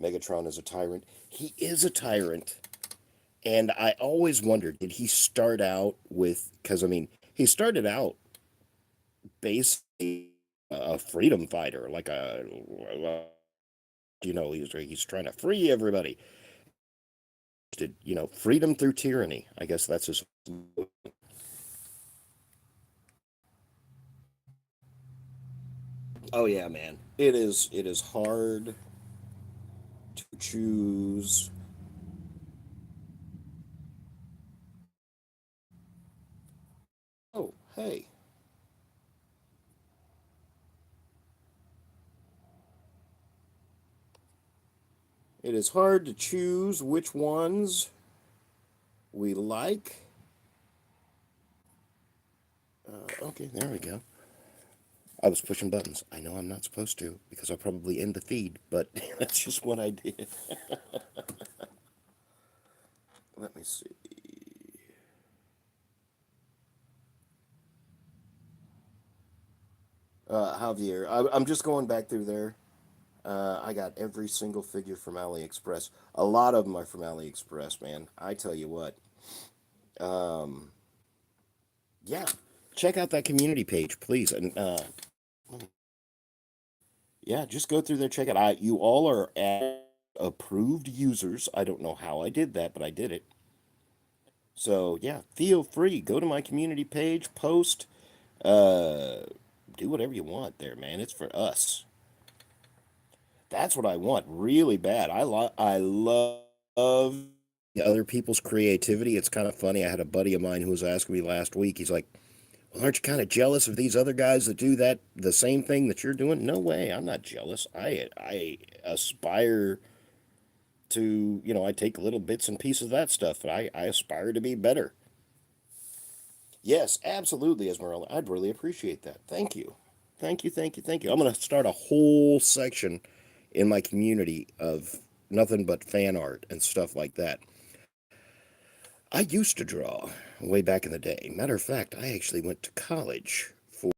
Megatron is a tyrant. He is a tyrant. And I always wondered, did he start out with, because I mean, he started out basically a freedom fighter, like he's trying to free everybody. Did, freedom through tyranny. I guess that's his. Oh yeah, man. It is hard to choose. Oh, hey. It is hard to choose which ones we like. Okay, there we go. I was pushing buttons. I know I'm not supposed to because I'll probably end the feed, but that's just what I did. Let me see. Javier, I'm just going back through there. I got every single figure from AliExpress. A lot of them are from AliExpress, man. I tell you what. Um, yeah, check out that community page, please. And yeah, just go through there, check it out. You all are approved users. I don't know how I did that, but I did it. So yeah, feel free. Go to my community page, post, uh, do whatever you want there, man. It's for us. That's what I want really bad. I love other people's creativity. It's kind of funny. I had a buddy of mine who was asking me last week. He's like, "Well, aren't you kind of jealous of these other guys that do that the same thing that you're doing?" No way. I'm not jealous. I aspire to, I take little bits and pieces of that stuff, and I aspire to be better. Yes, absolutely, Esmeralda. I'd really appreciate that. Thank you. Thank you, thank you, thank you. I'm going to start a whole section in my community of nothing but fan art and stuff like that. I used to draw way back in the day. Matter of fact, I actually went to college for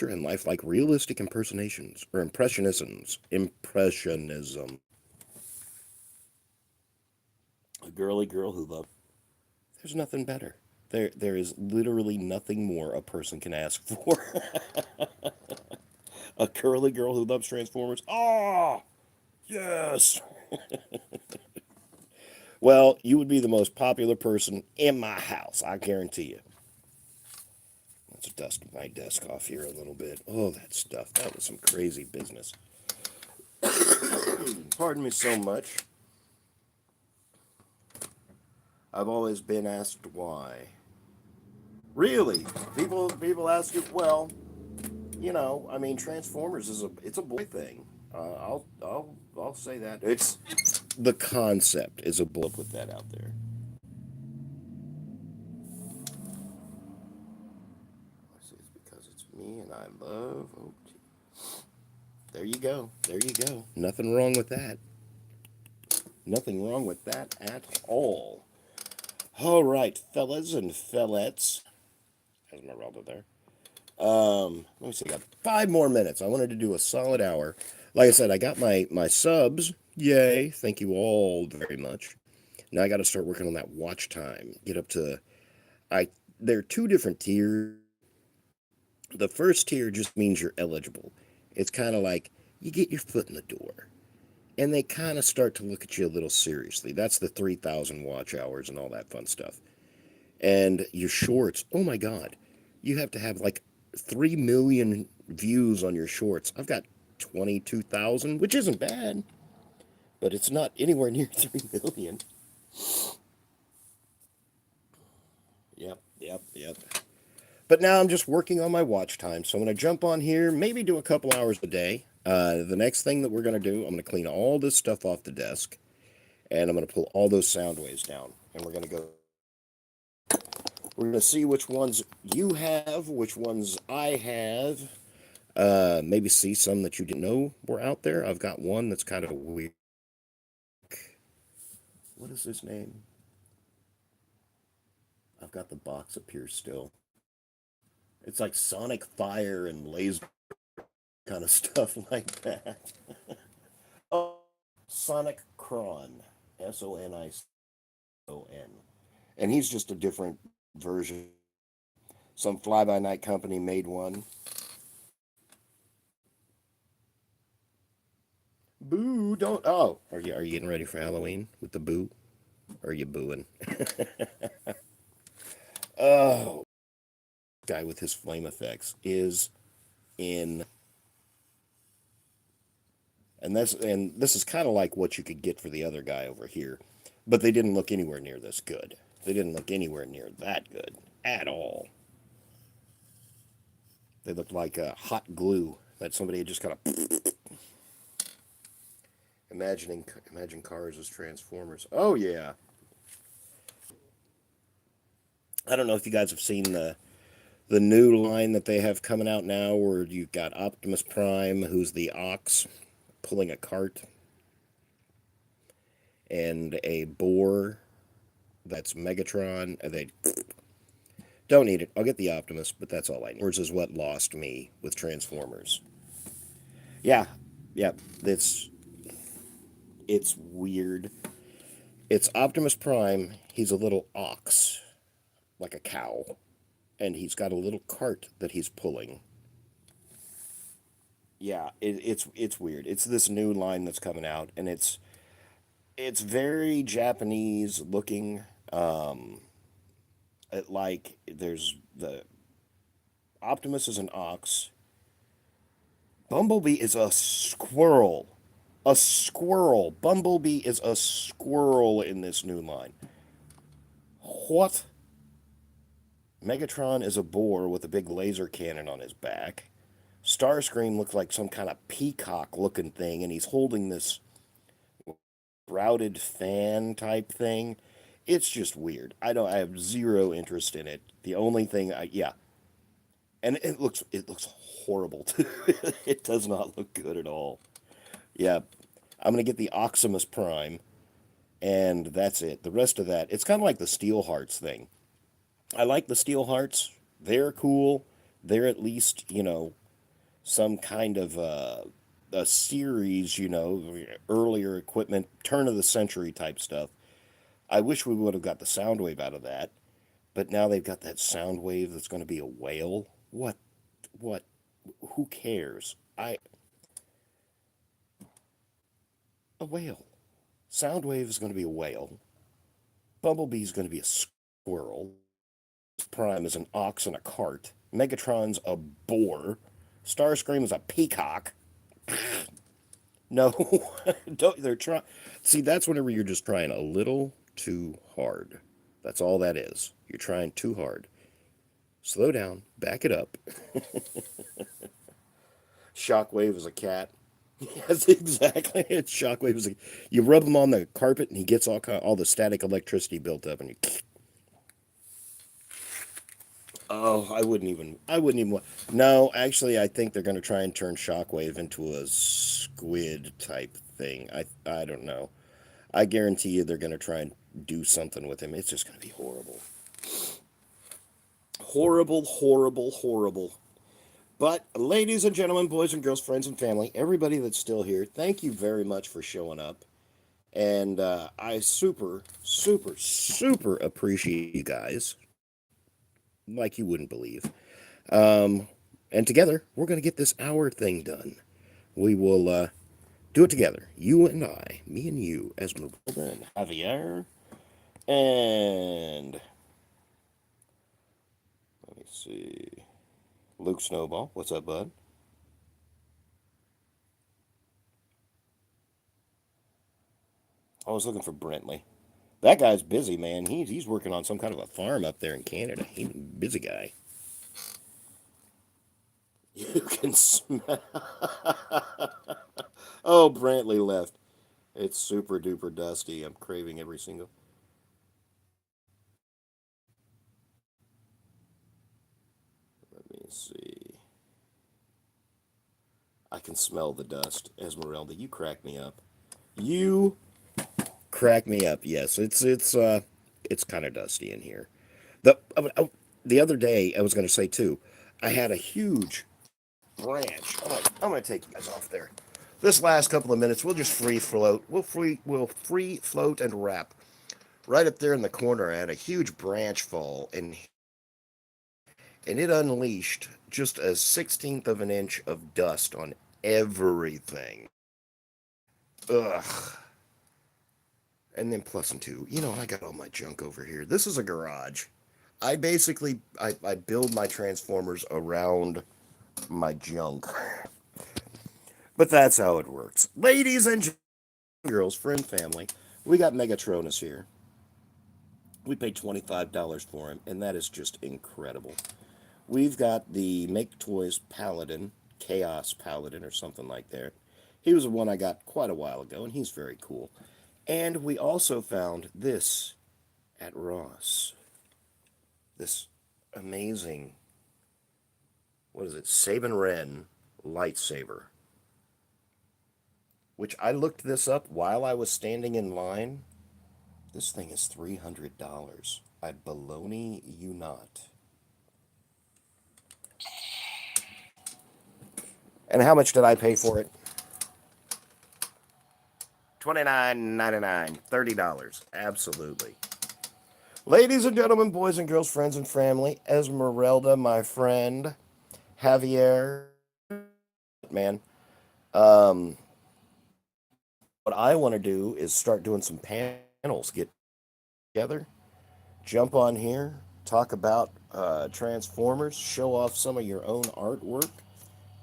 in life like realistic impersonations or impressionisms. Impressionism. A girly girl who loved. There's nothing better. There is literally nothing more a person can ask for. A curly girl who loves Transformers. Oh, yes. Well, you would be the most popular person in my house, I guarantee you. Let's dust my desk off here a little bit. Oh, that stuff. That was some crazy business. Pardon me so much. I've always been asked why. Really? People ask you, well, I mean, Transformers it's a boy thing. I'll say that. It's the concept is a boy. Put that out there. I say it's because it's me and I love. Oh, there you go. There you go. Nothing wrong with that. Nothing wrong with that at all. All right, fellas and fellettes. How's my rubber there? Let me see. I got 5 more minutes. I wanted to do a solid hour. Like I said, I got my subs. Yay! Thank you all very much. Now I got to start working on that watch time. Get up to I. There are two different tiers. The first tier just means you're eligible. It's kind of like you get your foot in the door, and they kind of start to look at you a little seriously. That's the 3,000 watch hours and all that fun stuff. And your shorts, oh my God, you have to have like 3 million views on your shorts. I've got 22,000, which isn't bad, but it's not anywhere near 3 million. Yep, yep, yep. But now I'm just working on my watch time, so I'm going to jump on here, maybe do a couple hours a day. The next thing that we're going to do, I'm going to clean all this stuff off the desk, and I'm going to pull all those sound waves down, and we're going to go. We're going to see which ones you have, which ones I have. Maybe see some that you didn't know were out there. I've got one that's kind of weird. What is his name? I've got the box up here still. It's like Sonic Fire and laser kind of stuff like that. Oh, Sonic Cron. Sonic. O-N. And he's just a different version. Some fly-by-night company made one. Boo, don't. Oh, are you getting ready for Halloween with the boo? Or are you booing? Oh, guy with his flame effects is in. And this is kind of like what you could get for the other guy over here. But they didn't look anywhere near this good. They didn't look anywhere near that good at all. They looked like hot glue that somebody had just kind of imagine cars as transformers. Oh yeah. I don't know if you guys have seen the new line that they have coming out now where you've got Optimus Prime, who's the ox pulling a cart, and a boar that's Megatron. And they don't need it. I'll get the Optimus, but that's all I need. Is what lost me with Transformers. Yeah, yeah, it's weird. It's Optimus Prime. He's a little ox, like a cow, and he's got a little cart that he's pulling. Yeah, it's weird. It's this new line that's coming out, and it's very Japanese looking. Like there's the Optimus is an ox. Bumblebee is a squirrel. A squirrel. Bumblebee is a squirrel in this new line. What? Megatron is a boar with a big laser cannon on his back. Starscream looks like some kind of peacock looking thing, and he's holding this routed fan type thing. It's just weird. I have zero interest in it. The only thing yeah. And it looks horrible too. It does not look good at all. Yeah. I'm gonna get the Oximus Prime, and that's it. The rest of that, it's kind of like the Steel Hearts thing. I like the Steel Hearts. They're cool. They're at least, some kind of a series, earlier equipment, turn of the century type stuff. I wish we would have got the Soundwave out of that, but now they've got that Soundwave that's going to be a whale. What? Who cares? A whale. Soundwave is going to be a whale. Bumblebee's going to be a squirrel. Prime is an ox in a cart. Megatron's a boar. Starscream is a peacock. No, don't. They're trying. See, that's whenever you're just trying a little too hard. That's all that is. You're trying too hard. Slow down. Back it up. Shockwave is a cat. Yes, exactly. It's Shockwave is a. You rub him on the carpet, and he gets all the static electricity built up, and you. Oh, I wouldn't even. No, actually, I think they're going to try and turn Shockwave into a squid type thing. I don't know. I guarantee you they're going to try and do something with him. It's just going to be horrible. Horrible, horrible, horrible. But, ladies and gentlemen, boys and girls, friends and family, everybody that's still here, thank you very much for showing up. And I super, super, super appreciate you guys, like you wouldn't believe. And together, we're going to get this hour thing done. We will do it together. You and I, me and you, Esmeralda and Javier. And let me see. Luke Snowball, what's up, bud? I was looking for Brentley. That guy's busy, man. He's working on some kind of a farm up there in Canada. He's a busy guy. You can smell. Oh, Brantley left. It's super duper dusty. I'm craving every single. Let me see. I can smell the dust. Esmeralda, you crack me up. You crack me up. Yes, it's kind of dusty in here. The other day I was going to say too. I had a huge branch. I'm gonna take you guys off there. This last couple of minutes, we'll just free float. We'll free float and wrap right up there in the corner, I had a huge branch fall, and it unleashed just a 16th of an inch of dust on everything. Ugh. And then plus and two, I got all my junk over here. This is a garage. I build my transformers around my junk. But that's how it works. Ladies and girls, friend, family, we got Megatronus here. We paid $25 for him, and that is just incredible. We've got the Make Toys Paladin, Chaos Paladin, or something like that. He was the one I got quite a while ago, and he's very cool. And we also found this at Ross. This amazing, what is it, Sabin Wren lightsaber. Which I looked this up while I was standing in line. This thing is $300. I baloney you not. And how much did I pay for it? $29.99. $30. Absolutely. Ladies and gentlemen, boys and girls, friends and family, Esmeralda, my friend, Javier, man. What I want to do is start doing some panels, get together, jump on here, talk about Transformers, show off some of your own artwork.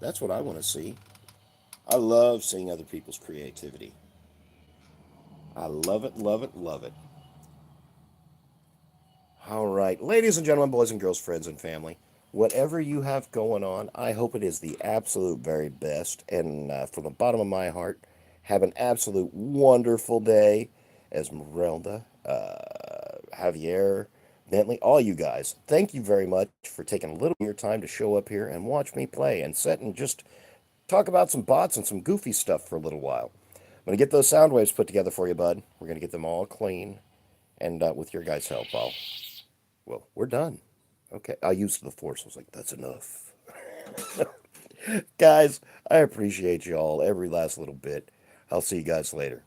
That's what I want to see. I love seeing other people's creativity. I love it, love it, love it. All right, ladies and gentlemen, boys and girls, friends and family, whatever you have going on, I hope it is the absolute very best. And from the bottom of my heart, have an absolute wonderful day. Esmeralda, Javier, Bentley, all you guys, thank you very much for taking a little of your time to show up here and watch me play and sit and just talk about some bots and some goofy stuff for a little while. I'm going to get those sound waves put together for you, bud. We're going to get them all clean. And with your guys' help, we're done. Okay, I used the force. I was like, that's enough. Guys, I appreciate you all every last little bit. I'll see you guys later.